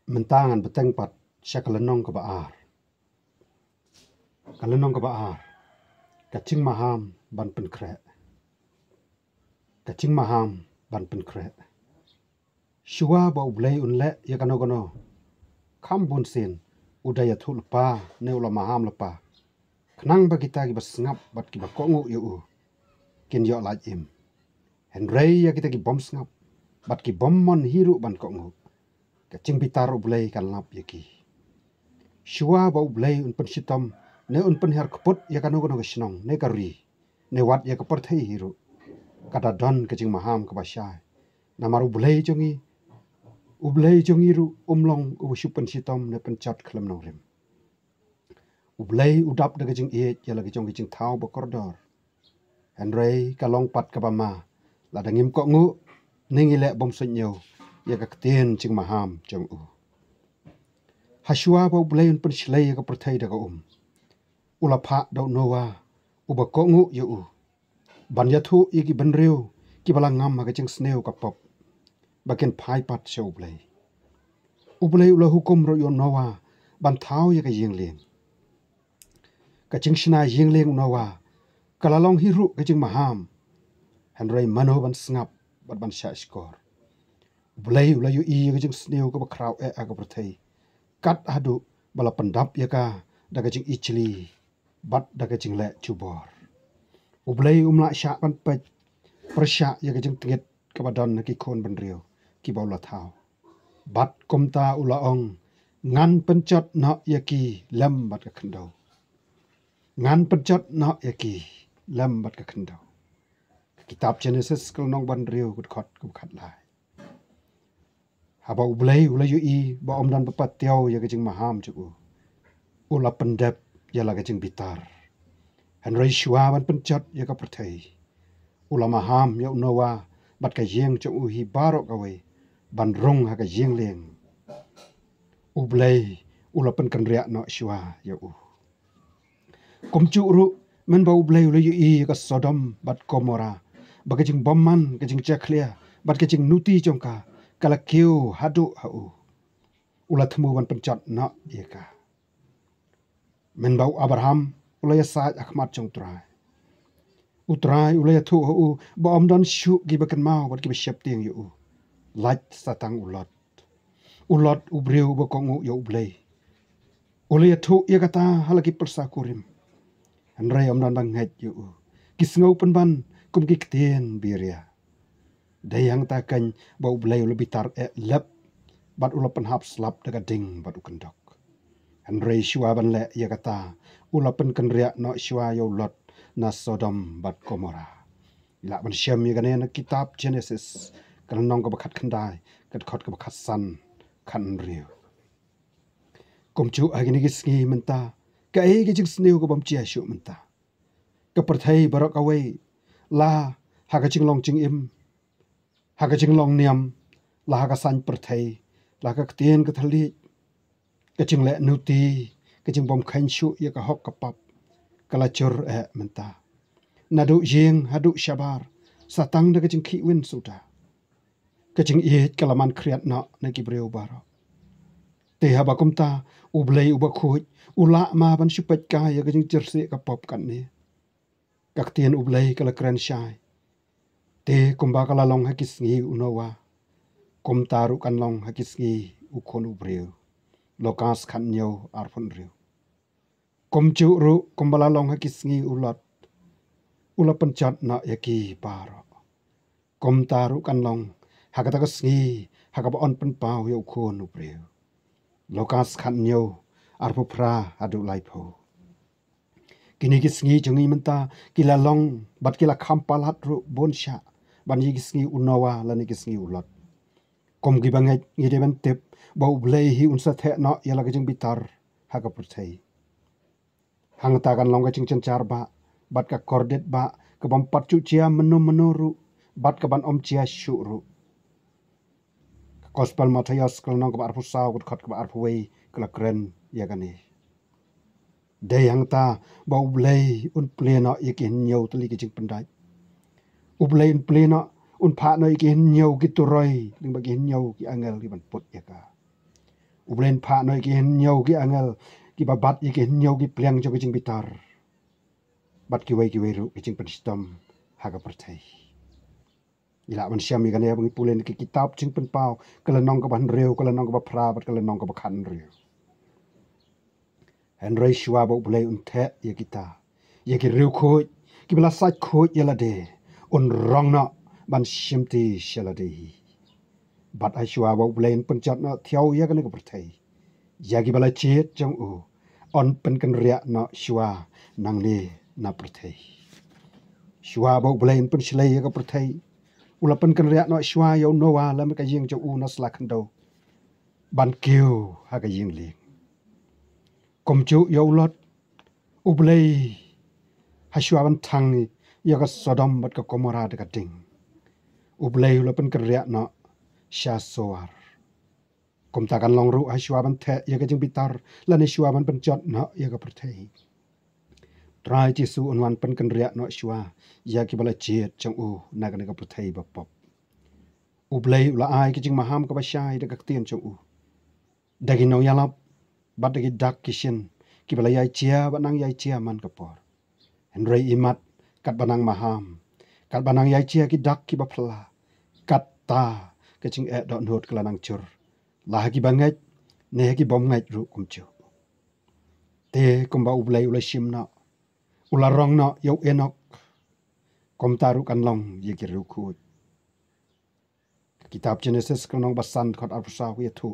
mentangan beteng pat syakalenong ke baar. Kalenong ke baar. Kacing maham ban penkret. Kacing maham ban penkret. Shua ba ublay unle ya kano. Kam bun sin udaya tu lepa ne ula maham lepa. Kenang ba kita ki basngap bat ki bakongu yu. Kin yo laj im. Henry ya kita ki bom sngap bat ki bom mon hiru ban kongu. Kacing bitar ublay kan lap ya ki. Shua ba ublay un penshitom ne un penher keput ya kano kesinong ne kari. Ne wat ya keperthai hiru. Kata don kacing maham ke basyai. Namar ublay jongi ru umlong ubusyu penshitom ne penchat kelam nongrim. Ublay udap de kacing iet ya lagi jong kacing thau ba koridor. Henry kalong pat ke bama. Ladangim kok ngu ningile bom sunyo ya kaktin cing maham jong u. Hasua ba ublay un penslay ya keperthai da ka Ulapa dau noa uba kok ngu ya u. Ban yathu iki benriu ki balangam ha kacing sneu kapop. Bakin pai pat sya ublay. Ublay ula hukum ro yo noa ban thau ya ka yingling. Kacing shina yingling noa kalalong hiru kacing maham. Henry mano ban sngap bat ban sya skor. Ublay ula yu i kacing sneu ka bakraw aga perthai. Kat hadu bala pendap ya ka da kacing ichli bat da kacing le chubor. Ublay umla sya ban pej persya ya kacing tingit kabadon ki kon benriu ki baula thau. Bat komta ula ong ngan pencot na yaki lem bat ka kendau. Ngan pencot na yaki lem bat ka kendau. Kitab Genesis kelnong benriu kut khat lai. Haba ublay ula yu i ba om dan bapat tiau ya kacing maham cuku. Ula pendep ya la kacing bitar. Henry shua ban pencot ya ka perthai. Ula maham ya unawa bat ka yeng cung uhi barok kawe. Ban rong ha ka yeng leng. Ublay ula pen kenriak no shua ya u. Kumcu ru men ba ublay ula yu i ka Sodom bat Gomora. Ba kacing bomman kacing ceklia bat kacing nuti jongka kala kiu hadu ha u. Ula temu ban pencot no ya ka. Men bau Abraham ula ya saaj akhmat jong trai. Utrai ula ya thu u ba om dan syu gi bakan mau bat ki besyap tiang yu u. Laj satang ulot. Ulot ubriu ba kongu ya ublay. Ula ya thu ya kata halagi persa kurim. Henry om dan bang ngaj yu u. Kisngau penban kum ki ktien biria. Dayang takan ba ublay ula bitar lep bat ula penhap slap daga ding bat ukendok. Henry shua ban le ya kata ula pen kenriak no shua ya ulot na Sodom bat Gomora. Ila ban syam ya gane kitab Genesis kanong ka bakat kendai kat khot ka bakat san kan riu. Komchu agini gisngi menta ka e gi jing sneu ko bam chia shu menta. Ka perthai barok away la ha ka jing long jing im ha ka jing long niam la ha ka san perthai la ka ktien ka thali ka jing le nuti ka jing bom khain shu ya ka hok ka pap kala chur menta. Nadu jing hadu shabar satang da ka jing khi win suta. Kacing iet kalaman kriat na gibreu baro. Te haba kumta ublay uba khuj ula ma ban supet kaya kacing jersi ka pop kan ni. Kaktien ublay kala kren syai. Te kumba kala long hakis ngi unawa. Kumta ru kan long hakis ngi ukon ubreu. Lokas kan nyo arpun riu. Kumcu ru kumbala long hakis ngi ulat. Ula penchat na yaki baro. Kumta ru kan long hakata ka sngi hakaba on pen pau yo khon ubreu. Lokas kan nyo arpu pra adu laipo. Kini ki sngi jongi menta kila long bat kila khampalat ru bonsha ban yi sngi unawa lani ki sngi ulot. Kom gi bangai ngi de tip ba ublay hi unsa the no yala ka jing bitar haka perthai. Hang ta kan long ka jing cencar ba bat ka kordet ba ka bam pat chu chia menuru bat ka ban om chia syuru. Gospel Matthias kalnong ka arpu saw kut khot ka arpu way kala kren ya gani. Dayang ta ba ublay un plena yakin nyaw tali ki jing pendai. Ublay un plena un pha no yakin nyaw ki turoy ling ba ki nyaw ki angel ki ban put ya ka. ublen pha noi ki hen nyau ki angel ki babat ki hen nyau ki pliang jo ki jing bitar bat ki wei ru ki jing penstom haga perthai ila man syam mi gane bang pulen ki kitab jing pen pau kala nong ka ban reu kala nong ka ba phra bat kala nong ka ba khan reu Henry shwa bo bulai un the ye kita ye ki reu kho ki bla sai kho ye la de un rong na ban shimti shala de bat ai shwa bo bulai pen chat na thiau ye kan ka perthai ya ki bala chet jong u on pen kan ria na shwa nang ni na perthai shwa bo bulai pen shlai ye ka perthai ula pen kan ria na shwa yo no wa la ka yeng jo u na sla kan do ban kêu ha ka yeng li kom chu yo lot ublei hashwaban thang ya ka sodom bat ka komora de ka ding ublei lo pen kriya na sha soar kom ta kan long ru hashwaban the ya ka jing bitar la ne shwaban pen chot na ya ka perthei trai chi su on wan pen kan riya no shwa ya ki bala chet chang u na ka perthei ba pop ublei la ai ki jing maham ka ba shai de ka tien chang u dagi no yalap bat dagi dak kishin ki bala yai chia banang yai chia man ka por henrei imat kat banang maham kat banang yai chia ki dak ki ba phla kat ta ke ching e do not kala nang chur la ki bangai ne ki bom ngai ru kum chu te kum ba ublei ula shim na ula rong na yo enok kom taru kan long ye ki ru khu kitab Genesis kan nong basan khot arsa hu thu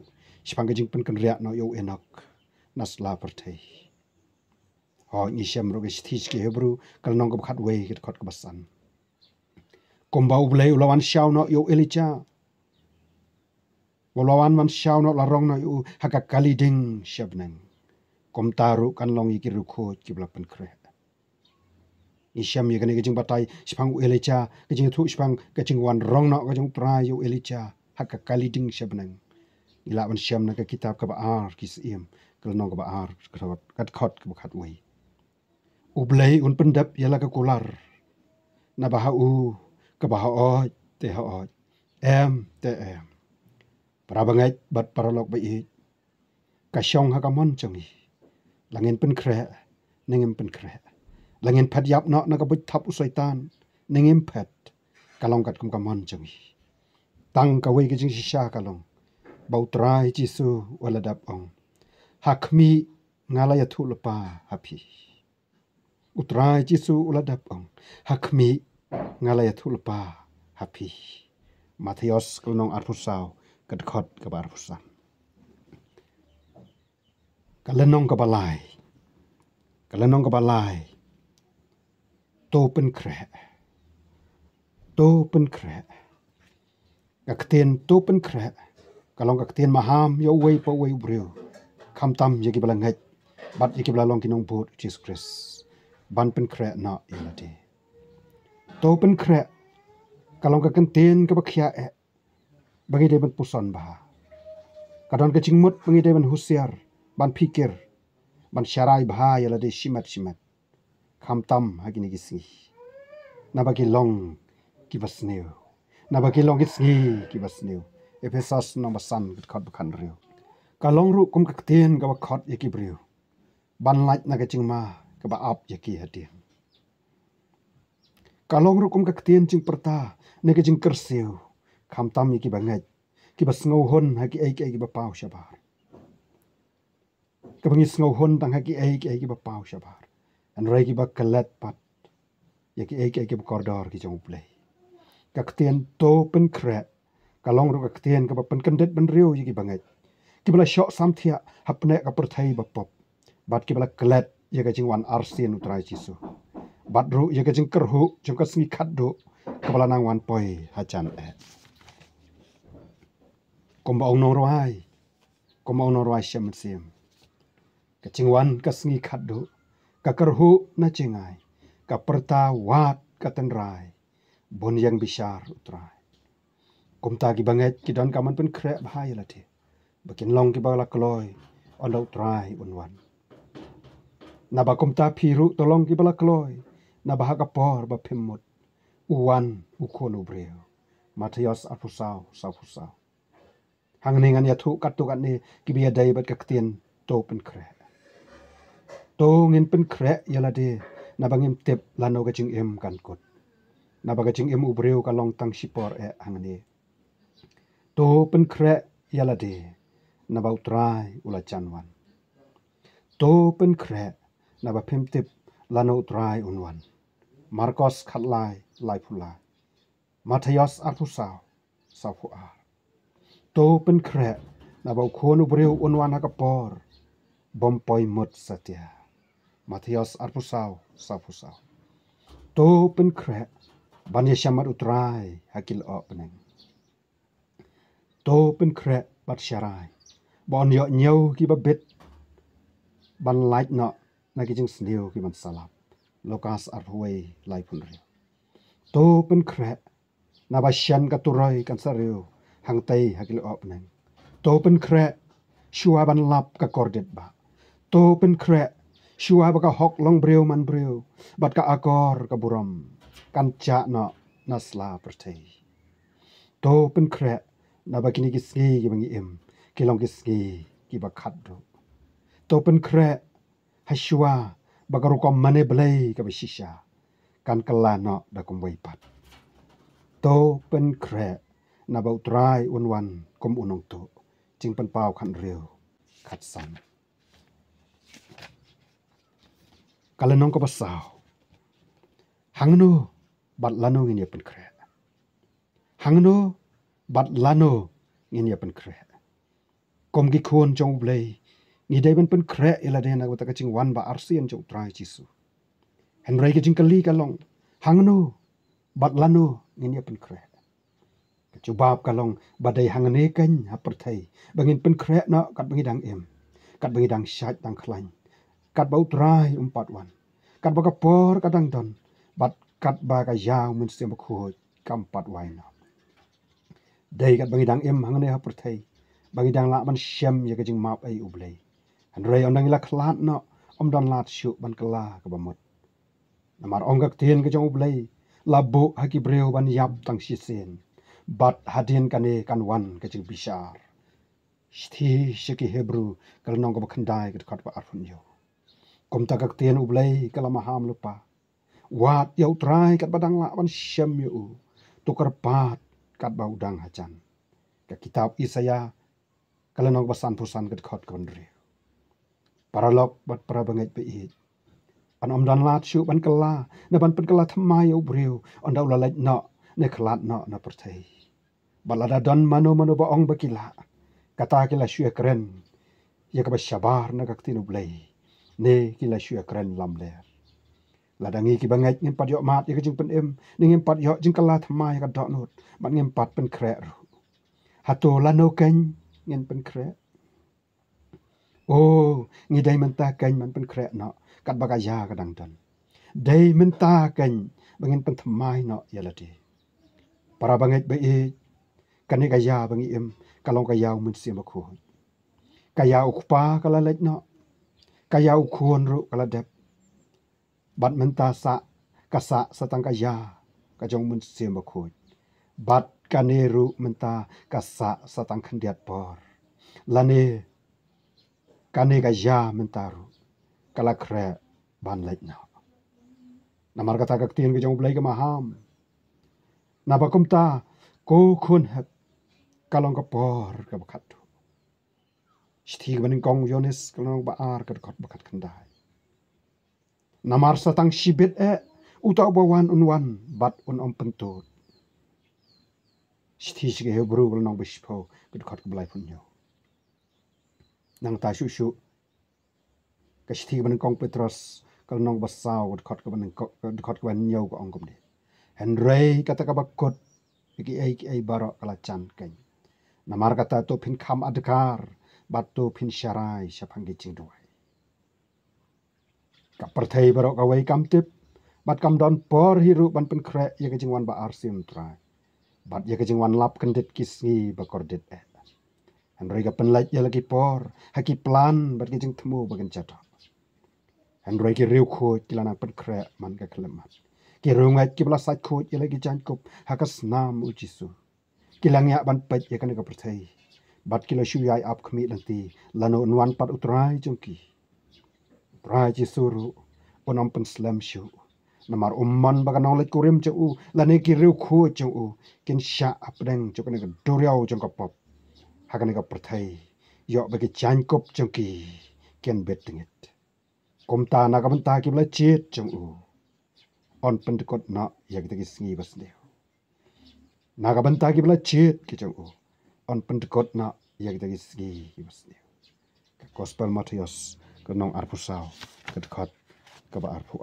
spang ke jing pen kan ria no yo enok nasla perthei ho ni shem ro ke sthis ke hebru kal nong ko khat wei ke khot ko basan komba ublei ulawan shaw no yo elija ulawan man shaw no la rong no yo haka kali ding shabnang kom taru kan long yi ki ru kho ki bla pen kre ni shem ye ke jing batai spang elija ke jing thu spang ke jing wan rong no ke jing pra yo elija haka kali ding shabnang ila man shem na ke kitab ka ba ar ki sim kal nong ka ba ar kat khot ka khat wei ublei un pendap yala ka kular na ba u ka ba o te ha o em te em para bangai bat paralok ba i ka shong ha ka mon changi langin pen kre nengem pen kre langin phat yap no na ka bu thap u saitan nengem phat kalong kat kum ka mon changi tang ka wei ke jing sha ka long bau trai chi su wala dap ong hakmi ngala ya thu pa happy utrai chi su wala dap ong hakmi ngala ya thu pa happy Matthias kalong arpusau kat khot ka bar pusa kalenong ka balai to pen kre ka ktien to pen kre kalong ka ktien maham yo wei po wei breu kham tam ye ki bala ngai bat ye ki bala long kinong bot Jesus Christ ban pen kre na ilati to pen kre kalong ka ktien ka ba khia e bangi de ban puson ba kadon ka chingmut bangi de ban husiar ban pikir ban syarai bah yala de shimat kham tam hagini gisi na bagi long ki basneu na bagi long gisi ki basneu Efesas nomor san khot bakhan riu kalong ru kum ka ktien ka ba khot ye ki briu ban lait na ka chingma ka ba ap ye ki hati kalong ru kum ka ktien ching perta ne ka ching kersiu kham tam ye ki bangai ki bas ngau hon ha ki ai ki ba pau shabar ka bangi ngau hon tang ha ki ai ki ba pau shabar an rai ki ba kalat pat ye ki ai ki ba kordor ki jong play ka ktien to pen kre kalong ru ka ktien ka ba pen kandet ban riu ye ki bangai ki bala shok samthia hapne ka perthai ba pop bat ki bala kalat ye ka jing wan arsin utrai chisu bat ru ye ka jing kerhu jong ka sngi khat do ka bala nang wan poi hachan e komba ong nong rai shem sim ka chingwan ka sngi khat do ka kerhu na chingai ka perta wat ka ten rai bon yang bishar utrai komta ki banget ki don kaman pen kre bhai lati bakin long ki bala kloi on utrai unwan na ba komta phiru tolong ki bala kloi na ba ka por ba phimut uwan ukholo breu Matthias apusau hang ningan ya thu kat tu kat ni ki bia dai bat ka ktien to pen kre to ngin pen kre yala de na bangim tep lano ka ching em kan kot na baga ching em ubreu ka long tang sipor hang ni to pen kre yala de na ba utrai ula chanwan to pen kre na ba phim tip lano utrai unwan Marcos khatlai lai phula Matthias arthusau safu a to pen kre na ba khonu breu unwan ha kapor bom poi mot satya Matthias arthusau safu sau to pen kre banya shamat utrai hakil o peneng to pen kre bat sharai bon yo nyau ki ba bet ban light no na ki jing sneu ki ban salap Lukas arhuai lai phun ri to pen kre na ba shan ka turai kan sareu hang tai hakil op nang to pen kre shua ban lap ka kordet ba to pen kre shua ba ka hok long breu man breu bat ka akor ka buram kan cha no nasla pertei to pen kre na ba kini ki ski ki bangi em ki long ki ski ki ba khat do to pen kre hashua bagaru kom mane blai ka bishisha kan kala no da kom wai pat to pen kre na ba utrai unwan kom unong to jing pen pau khan reu khat san kala nong ko basau hangno bat lano ngin pen kre hangno bat lano ngin pen kre kom gi khon jong blai ni dai ben pen kre ila de na ta ka ching wan ba arsian jo trai chisu henry ke jing kali ka long hangno bat lano ngin pen kre ka chu bab ka long badai hangane kan ha perthai bangin pen kre na kat bangi dang em kat bangi dang shat dang khlain kat bau trai pat wan kat ba ka por ka dang don bat kat ba ka yaw mun sem ba khoi kam pat wai na dai kat bangi dang em hangane ha perthai bangi dang la ban shem ya ka jing map ai ublei an rei ondang ila khlat no om don lat shu ban kala ka bamot namar ongak tien ka jong ublei labu haki breu ban yap tang si sen bat hadin kane kan wan ka jing bishar shthi shiki hebru kal nong ka khandai ka khat ba arfun yo kom ta kak tien ublei kala maham lupa wat yau trai kat badang la ban shem yo tukar pat kat ba udang hajan ka kitab Isaya kala nong basan pusan ka khat kon re paralog bat para bangai pe i an om dan lat shu ban kala na ban pen kala thamai u breu on daw la lait no ne khlat no na perthei balada don mano mano ba ong bakila kata kila shu ekren ya ka ba shabar na ka tinu blai ne kila shu ekren lam le ladangi ki bangai ngin pat yo mat ya ka jing pen em ni ngin pat yo jing kala thamai ka dot not ban ngin pat pen kre ru hato lano ken ngin pen kre oh ngi dai menta kan man pen kre no kat baga ya ka dang don dai menta kan bangin pen thamai no yalati para bangai be e kan ga ya bangi em kalong ka yaw mun sim ko ka yaw pa kala lek no ka yaw khon ru kala dep bat menta sa kasa satang ka ya ka jong mun sim ko bat kaneru menta kasa satang khandiat por lane kane ka ya mentaru kala kre ban lek na namar kata ka tien ke jong blai ka maham na ba kumta ko khun hap kalong ka por ka bakhat shthi ban kong yones kalong ba ar ka khat bakhat khandai namar satang shibet uta bawan unwan bat un om pentut shthi shige hebru kalong bishpo ka khat ka blai punyo nang ta shu shu ka shthi ban kong petros kal nong basau khot ka ban khot ka ban nyau ko ong kom de henry kata ka bakot ki ai baro kala chan kan namar kata to phin kham adkar bat to phin sharai shapang gi ching duai ka perthai baro ka wai kam tip bat kam don por hiru ban pen kre ya ka jing wan ba arsim trai bat ya ka jing wan lap kendit kisngi ba kordet henry ka pen lait ya lagi por haki plan bat ki jing thmu bagan chata henry ki riu kho kilana pen kre man ka klemat ki rungai ki bla sat kho ya lagi jan kop hakas nam ujisu kilangya ban pet ya kan ka perthai bat kilo shuyai ap khmi lanti lano nwan pat utrai jongki utrai ji suru onam pen slam shu namar umman baganong let kurim chu lane ki riu khu chu kin sha apdeng chu kan doriao jong kapop hakan ka perthai yo bagi chan kop jongki ken betengit komta na kamta ki bla chet chung on pentekot na yak tagi sngi basne na kabanta ki bla chet ki chung on pentekot na yak tagi sngi basne gospel Matthias kenong arpusau kedkot ke ba arpu